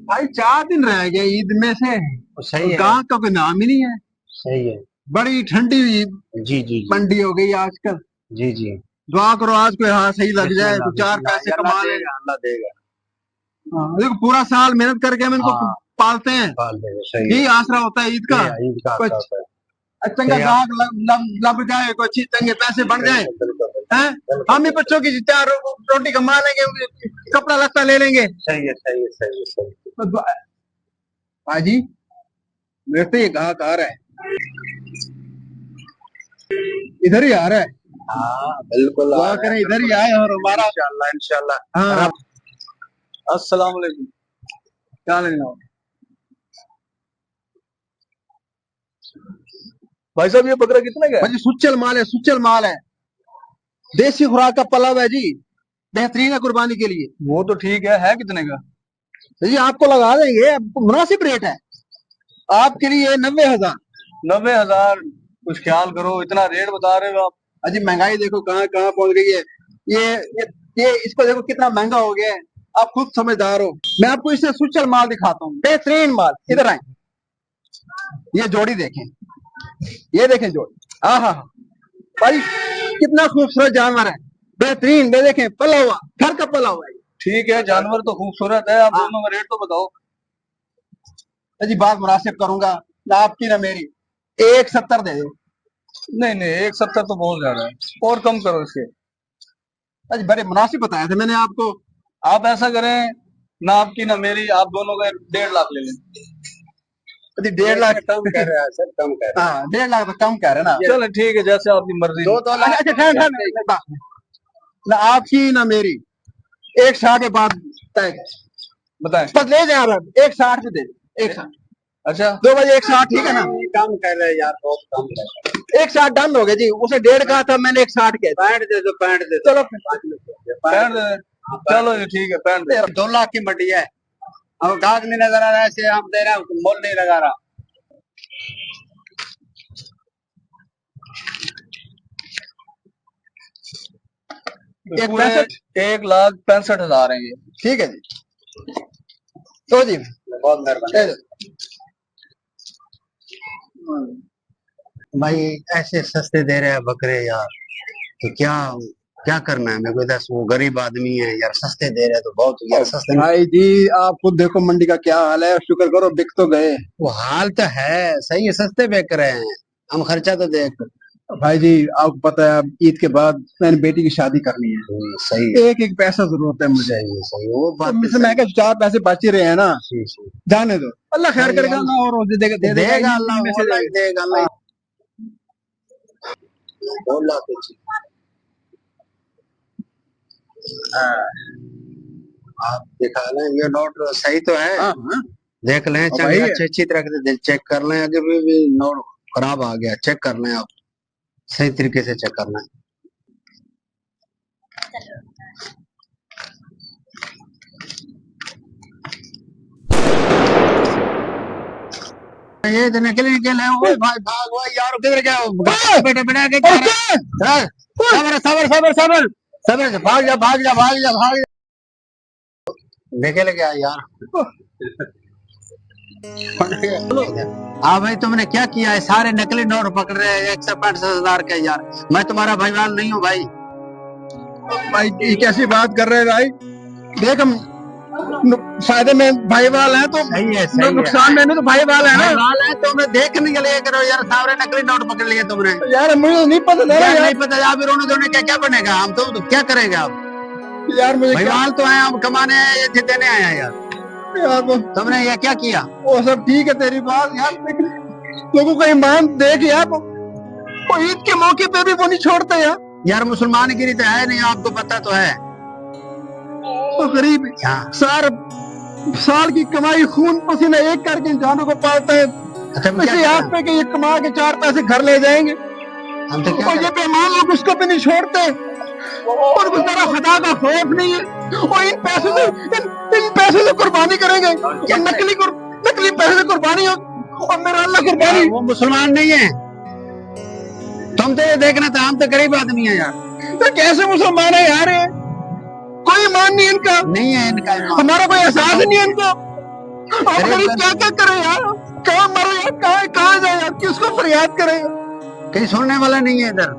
भाई 4 दिन रह गए ईद में से। तो सही है। गाँव का कोई नाम ही नहीं है। सही है। बड़ी ठंडी जी जी जी। मंडी हो गई आजकल। जी जी। दुआ करो आज कोई हाँ सही लग जाए बिस्मिल्लाह तो 4 बिस्मिल्लाह, पैसे अल्लाह कमा ले। देगा अल्लाह देगा। हाँ, देखो पूरा साल मेहनत करके हम इनको हाँ पालते हैं। पाल देगा। सही है। यही आसरा होता है ईद का। ये ईद का कुछ आसरा होता है। चंगा सही आप। गाहक लग जाए, कोई अच्छी चंगे पैसे बढ़ जाए। बिल्कुल बिल्कुल हैं बिल्कुल हम ही बिल्कुल। बच्चों की 4 रोटी कमा लेंगे, कपड़ा लत्ता ले लेंगे। सही है सही है सही है सही है। तो हाजी मेरे तो ये गाहक आ रहा है, इधर ही आ रहा है। हाँ बिल्कुल आ दुआ रहा है, करें इधर ही बिल्कुल। आए और हमारा। इंशाल्लाह इंशाल्लाह। हाँ अस्सलाम वालेकुम। क्या लेना हो? भाई साहब ये बकरा कितने का है? भाई सुच्चल माल है, सुच्चल माल है। देसी खुराक का पलाव है जी, बेहतरीन है कुर्बानी के लिए। वो तो ठीक है कितने का? जी आपको लगा देंगे, मुनासिब रेट है आपके लिए 90,000। 90,000? कुछ ख्याल करो, इतना रेट बता रहे हो आप। अजी महंगाई देखो कहाँ कहाँ पहुंच गई है। ये ये इसको देखो कितना महंगा हो गया है। आप खुद समझदार हो। मैं आपको इससे सुचल माल दिखाता हूँ, बेहतरीन माल। इधर आए, ये जोड़ी देखें, ये देखें जोड़ी। हाँ हाँ भाई कितना खूबसूरत जानवर है, बेहतरीन। ये देखें पला हुआ, घर का पला हुआ है। ठीक है, जानवर तो खूबसूरत है, आप हाँ। दोनों का रेट तो बताओ। जी बात मुनासिब करूंगा, ना आपकी ना मेरी। 170 दे दो। नहीं नहीं, 170 तो बहुत ज्यादा है, और कम करो इसके। अजी बड़े मुनासिब बताया था मैंने आपको। आप ऐसा करें, ना आपकी ना मेरी, आप दोनों का 1.5 लाख ले लें। अजी 1.5 लाख कम कह रहा है सर, कम कह रहा है। हाँ 1.5 लाख तो कम कह रहे हैं ना। चलो ठीक है, जैसे आपकी मर्जी। दो लाख। अच्छा ठहर ठहर, ना आपकी ना मेरी। 160 के बाद तय बताएं। बस ले जाए आप। 160 पे दे दो, 160। अच्छा 2 बजे 160 ठीक है ना। कम कह रहे हैं यार, बहुत कम कह रहे हैं। 160 डन हो गया जी, उसे 1.5 कहा था मैंने, 160 कह दिया। 65 दे दो, 65 दे दो। चलो 65 दे दें। चलो जी ठीक है, 65 दे। 2 लाख की मंडी है, अब गाहक नहीं नजर आ रहा है, ऐसे हम दे रहे हैं, मोल नहीं लगा रहा। एक पूरे 1,65,000 है ये। ठीक है जी। तो जी बहुत मेहरबानी भाई, ऐसे सस्ते दे रहे हैं बकरे यार, तो क्या क्या करना है मेरे को? दस वो गरीब आदमी है यार, सस्ते दे रहे हैं तो बहुत यार सस्ते। भाई जी आप खुद देखो मंडी का क्या हाल है, शुक्र करो बिक तो गए। वो हाल तो है सही है, सस्ते बेच रहे हैं, हम खर्चा तो देख। भाई जी आपको पता है अब ईद के बाद मैंने बेटी की शादी करनी है। सही है। एक एक पैसा जरूरत है मुझे। सही है सही है, वो बात तो तो मुझसे मैं क्या 4 पैसे बच ही रहे हैं ना, सही सही। जाने दो। अल्लाह खैर सही करेगा है। ना, और दे देगा देगा इन्हीं अल्लाह, में से अल्लाह ही देगा। देगा अल्लाह। 2 लाख कुछ। आप दिखा लें, ये नोट सही तो है। हाँ हाँ देख लें, अब चल भाई अच्छी तरह से चेक कर लें, अगर भी नोट खराब आ गया चेक कर लें, आप सही तरीके से चेक कर लें। ये तो निकल निकल है भाई, भाग वो यार, किधर गया बेटा बेटा के सबर सबर सबर सबर सबर से भाग जा भाग जा भाग जा भाग जा। निकल गया यार। हाँ भाई, तुमने क्या किया है? सारे नकली नोट पकड़ रहे हैं 165,000 के यार। मैं तुम्हारा भाईवाल नहीं हूँ भाई। भाई ये कैसी बात कर रहे हैं भाई? देख हम फायदे में भाईवाल हैं तो सही है सही है। नुकसान में तो भाईवाल है ना। भाईवाल है तो मैं देखने के लिए करो यार, सारे नकली नोट पकड़ लिए तुमने। यार मुझे नहीं पता था क्या यार। नहीं पता? आप रोने धोने क्या क्या बनेगा? हम तो क्या करेंगे? आप यार मुझे क्या भाईवाल तो आए, हम कमाने आए, ये देने आए हैं यार। यार तुमने ये क्या किया? वो सब ठीक है तेरी बात यार, लेकिन लोगों का ईमान देख यार, वो ईद के मौके पे भी वो नहीं छोड़ते यार। यार मुसलमान गिरी तो है नहीं, आपको पता तो है। तो गरीब हाँ। साल की कमाई खून पसीना एक करके इंसानों को पालता है। अच्छा वैसे याद पे कि ये कमा के 4 पैसे घर ले जाएंगे, हम तो क्या और ये बेईमान लोग उसको भी नहीं छोड़ते, और कुछ जरा खुदा का खौफ नहीं है। और इन पैसों से कुर्बानी करेंगे, और नकली पैसे से कुर्बानी हो, और मेरा अल्लाह कुर्बानी। वो मुसलमान नहीं है, तुम तो ये देखना था, हम तो गरीब आदमी है यार। तो कैसे मुसलमान है यार? कोई ईमान ईमान नहीं है इनका, नहीं है इनका ईमान। हमारा कोई एहसास नहीं है इनको। अब गरीब क्या क्या करे यार, कहाँ मरे यार, कहाँ जाए यार, किसको फरियाद करे। कहीं सुनने वाला नहीं है इधर।